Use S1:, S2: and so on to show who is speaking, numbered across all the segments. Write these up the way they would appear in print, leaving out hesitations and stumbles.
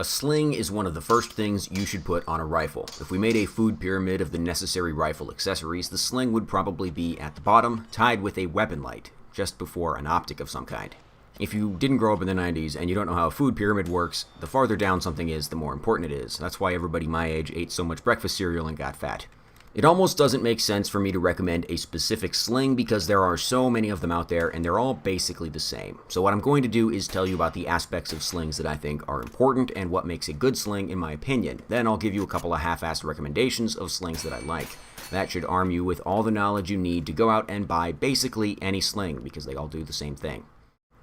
S1: A sling is one of the first things you should put on a rifle. If we made a food pyramid of the necessary rifle accessories, the sling would probably be at the bottom, tied with a weapon light, just before an optic of some kind. If you didn't grow up in the 90s and you don't know how a food pyramid works, the farther down something is, the more important it is. That's why everybody my age ate so much breakfast cereal and got fat. It almost doesn't make sense for me to recommend a specific sling because there are so many of them out there and they're all basically the same. So what I'm going to do is tell you about the aspects of slings that I think are important and what makes a good sling in my opinion. Then I'll give you a couple of half-assed recommendations of slings that I like. That should arm you with all the knowledge you need to go out and buy basically any sling because they all do the same thing.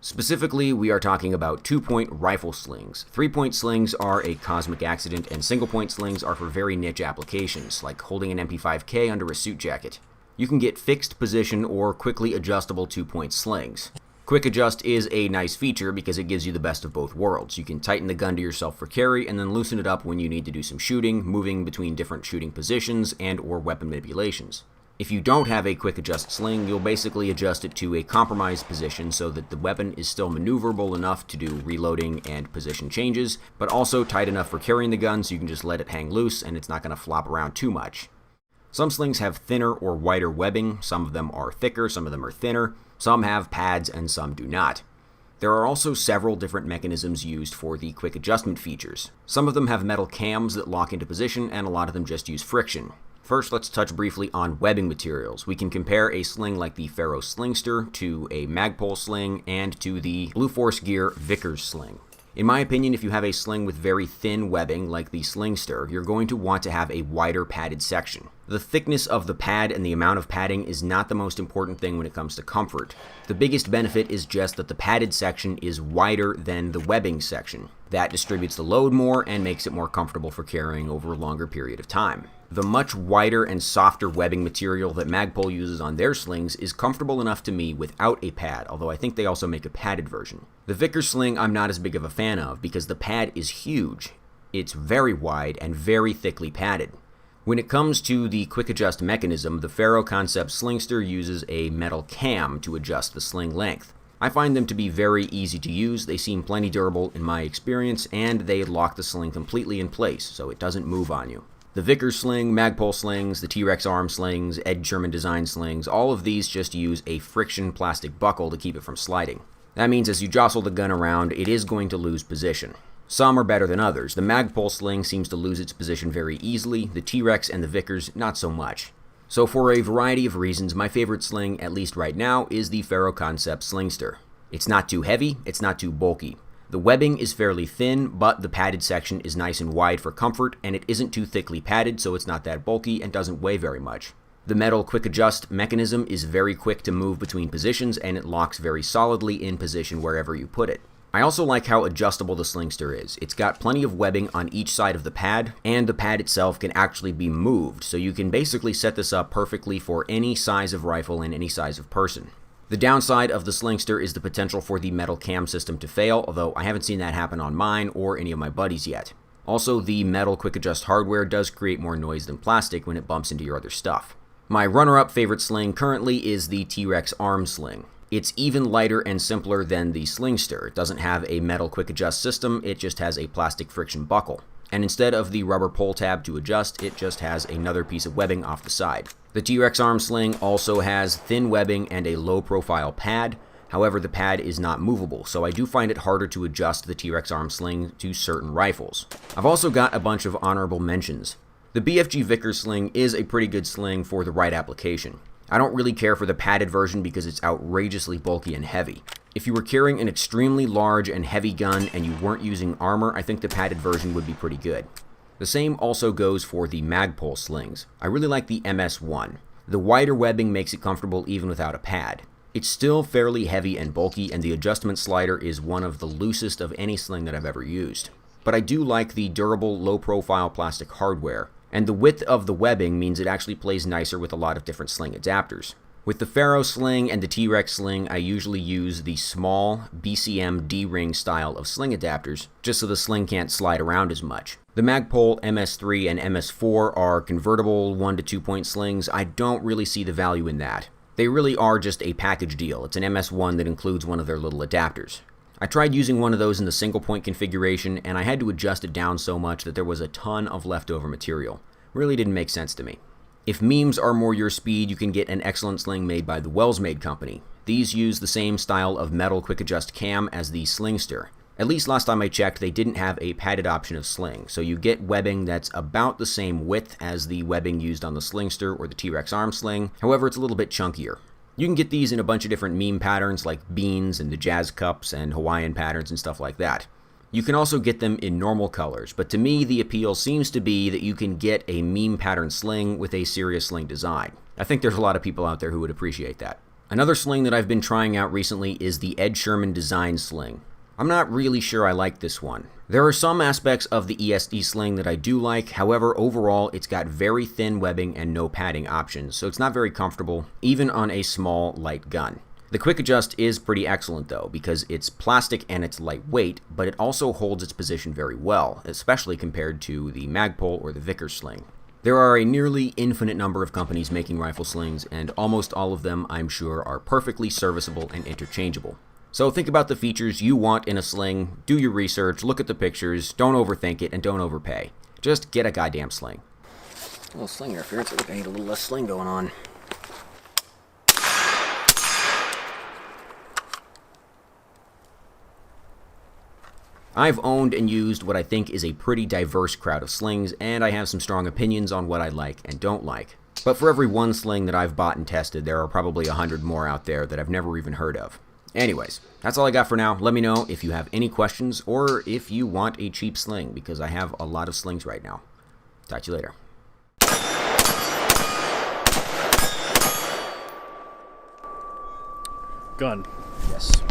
S1: Specifically, we are talking about 2-point rifle slings. 3-point slings are a cosmic accident, and single-point slings are for very niche applications, like holding an MP5K under a suit jacket. You can get fixed position or quickly adjustable 2-point slings. Quick adjust is a nice feature because it gives you the best of both worlds. You can tighten the gun to yourself for carry and then loosen it up when you need to do some shooting, moving between different shooting positions and or weapon manipulations. If you don't have a quick adjust sling, you'll basically adjust it to a compromised position so that the weapon is still maneuverable enough to do reloading and position changes, but also tight enough for carrying the gun so you can just let it hang loose and it's not going to flop around too much. Some slings have thinner or wider webbing, some of them are thicker, some of them are thinner, some have pads and some do not. There are also several different mechanisms used for the quick adjustment features. Some of them have metal cams that lock into position and a lot of them just use friction. First, let's touch briefly on webbing materials. We can compare a sling like the Ferro Slingster to a Magpul Sling and to the Blue Force Gear Vickers Sling. In my opinion, if you have a sling with very thin webbing like the Slingster, you're going to want to have a wider padded section. The thickness of the pad and the amount of padding is not the most important thing when it comes to comfort. The biggest benefit is just that the padded section is wider than the webbing section. That distributes the load more and makes it more comfortable for carrying over a longer period of time. The much wider and softer webbing material that Magpul uses on their slings is comfortable enough to me without a pad, although I think they also make a padded version. The Vicker Sling I'm not as big of a fan of because the pad is huge. It's very wide and very thickly padded. When it comes to the quick adjust mechanism, the Ferro Concept Slingster uses a metal cam to adjust the sling length. I find them to be very easy to use, they seem plenty durable in my experience, and they lock the sling completely in place so it doesn't move on you. The Vickers Sling, Magpul slings, the T-Rex Arm Slings, Sherman design slings, all of these just use a friction plastic buckle to keep it from sliding. That means as you jostle the gun around, it is going to lose position. Some are better than others. The Magpul sling seems to lose its position very easily, the T-Rex and the Vickers not so much. So for a variety of reasons, my favorite sling, at least right now, is the Ferro Concept Slingster. It's not too heavy, it's not too bulky. The webbing is fairly thin, but the padded section is nice and wide for comfort, and it isn't too thickly padded, so it's not that bulky and doesn't weigh very much. The metal quick adjust mechanism is very quick to move between positions, and it locks very solidly in position wherever you put it. I also like how adjustable the Slingster is. It's got plenty of webbing on each side of the pad, and the pad itself can actually be moved, so you can basically set this up perfectly for any size of rifle and any size of person. The downside of the Slingster is the potential for the metal cam system to fail, although I haven't seen that happen on mine or any of my buddies yet. Also, the metal quick adjust hardware does create more noise than plastic when it bumps into your other stuff. My runner-up favorite sling currently is the T-Rex Arm Sling. It's even lighter and simpler than the Slingster. It doesn't have a metal quick adjust system, it just has a plastic friction buckle. And instead of the rubber pull tab to adjust, it just has another piece of webbing off the side. The T-Rex Arm Sling also has thin webbing and a low-profile pad. However, the pad is not movable, so I do find it harder to adjust the T-Rex Arm Sling to certain rifles. I've also got a bunch of honorable mentions. The BFG Vickers Sling is a pretty good sling for the right application. I don't really care for the padded version because it's outrageously bulky and heavy. If you were carrying an extremely large and heavy gun and you weren't using armor, I think the padded version would be pretty good. The same also goes for the Magpul slings. I really like the MS1. The wider webbing makes it comfortable even without a pad. It's still fairly heavy and bulky, and the adjustment slider is one of the loosest of any sling that I've ever used. But I do like the durable, low-profile plastic hardware, and the width of the webbing means it actually plays nicer with a lot of different sling adapters. With the Ferro Sling and the T-Rex Sling, I usually use the small BCM D-ring style of sling adapters, just so the sling can't slide around as much. The Magpul MS3 and MS4 are convertible 1 to 2 point slings. I don't really see the value in that. They really are just a package deal. It's an MS1 that includes one of their little adapters. I tried using one of those in the single point configuration, and I had to adjust it down so much that there was a ton of leftover material. Really didn't make sense to me. If memes are more your speed, you can get an excellent sling made by the WellsMadeCompany. These use the same style of metal quick adjust cam as the Slingster. At least last time I checked, they didn't have a padded option of sling, so you get webbing that's about the same width as the webbing used on the Slingster or the T-Rex Arm Sling. However, it's a little bit chunkier. You can get these in a bunch of different meme patterns like beans and the jazz cups and Hawaiian patterns and stuff like that. You can also get them in normal colors, but to me the appeal seems to be that you can get a meme pattern sling with a serious sling design. I think there's a lot of people out there who would appreciate that. Another sling that I've been trying out recently is the Sherman design sling. I'm not really sure I like this one. There are some aspects of the ESD sling that I do like, however, overall it's got very thin webbing and no padding options, so it's not very comfortable, even on a small, light gun. The quick adjust is pretty excellent though, because it's plastic and it's lightweight, but it also holds its position very well, especially compared to the Magpul or the Vicker Sling. There are a nearly infinite number of companies making rifle slings, and almost all of them, I'm sure, are perfectly serviceable and interchangeable. So think about the features you want in a sling, do your research, look at the pictures, don't overthink it, and don't overpay. Just get a goddamn sling. A little sling interference, I think I need a little less sling going on. I've owned and used what I think is a pretty diverse crowd of slings, and I have some strong opinions on what I like and don't like. But for every one sling that I've bought and tested, there are probably 100 more out there that I've never even heard of. Anyways, that's all I got for now. Let me know if you have any questions or if you want a cheap sling, because I have a lot of slings right now. Talk to you later.
S2: Gun.
S1: Yes.